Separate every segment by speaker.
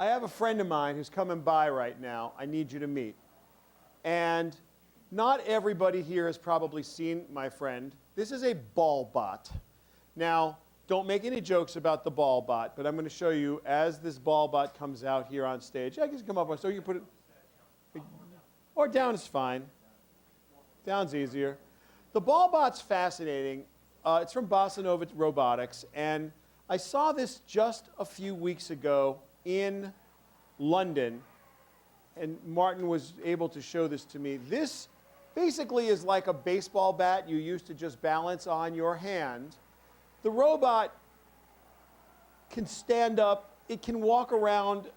Speaker 1: I have a friend of mine who's coming by right now. I need you to meet. And not everybody here has probably seen my friend. This is a Ballbot. Now, don't make any jokes about the Ballbot, but I'm going to show you as this Ballbot comes out here on stage. I can come up, so you put it, or down is fine. Down's easier. The Ballbot's fascinating. It's from Bossa Robotics, and I saw this just a few weeks ago in London, and Martin was able to show this to me. This basically is like a baseball bat you used to just balance on your hand. The robot can stand up, it can walk around,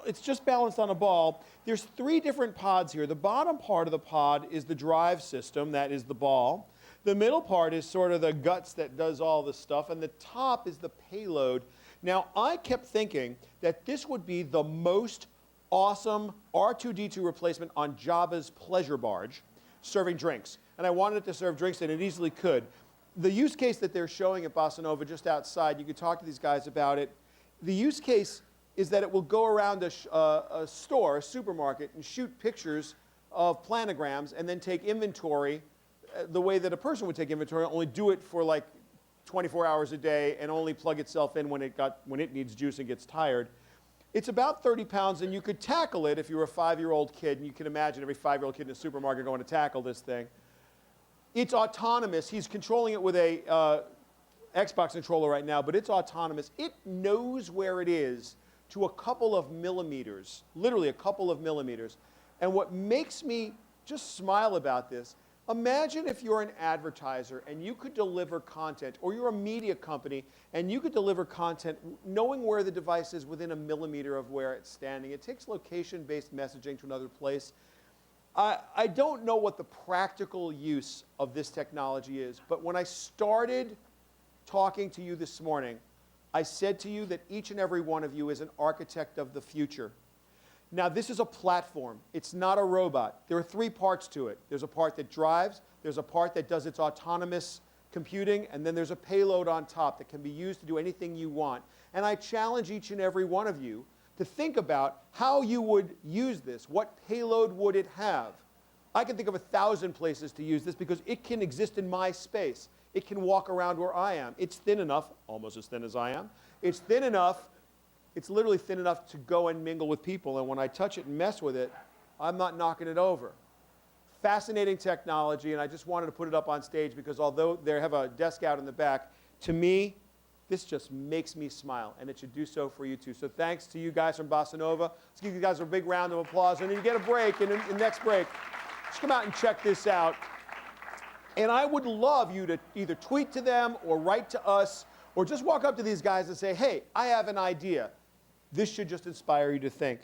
Speaker 1: it's just balanced on a ball. There's 3 different pods here. The bottom part of the pod is the drive system, that is the ball. The middle part is sort of the guts that does all the stuff, and the top is the payload. Now, I kept thinking that this would be the most awesome R2-D2 replacement on Jabba's pleasure barge, serving drinks. And I wanted it to serve drinks, and it easily could. The use case that they're showing at Bossa Nova just outside, you could talk to these guys about it. The use case is that it will go around a store, a supermarket, and shoot pictures of planograms and then take inventory the way that a person would take inventory, only do it for like 24 hours a day and only plug itself in when it needs juice and gets tired. It's about 30 pounds, and you could tackle it if you were a 5-year-old kid, and you can imagine every 5-year-old kid in a supermarket going to tackle this thing. It's autonomous. He's controlling it with a Xbox controller right now, but it's autonomous. It knows where it is to a couple of millimeters, literally a couple of millimeters. And what makes me just smile about this, imagine if you're an advertiser and you could deliver content, or you're a media company and you could deliver content knowing where the device is within a millimeter of where it's standing. It takes location-based messaging to another place. I don't know what the practical use of this technology is, but when I started talking to you this morning, I said to you that each and every one of you is an architect of the future. Now, this is a platform. It's not a robot. There are 3 parts to it. There's a part that drives, there's a part that does its autonomous computing, and then there's a payload on top that can be used to do anything you want. And I challenge each and every one of you to think about how you would use this. What payload would it have? I can think of 1,000 places to use this because it can exist in my space. It can walk around where I am. It's thin enough, almost as thin as I am. It's thin enough, it's literally thin enough to go and mingle with people. And when I touch it and mess with it, I'm not knocking it over. Fascinating technology, and I just wanted to put it up on stage because although they have a desk out in the back, to me, this just makes me smile, and it should do so for you too. So thanks to you guys from Bossa Nova. Let's give you guys a big round of applause. And then you get a break, and in the next break, just come out and check this out. And I would love you to either tweet to them or write to us or just walk up to these guys and say, hey, I have an idea. This should just inspire you to think.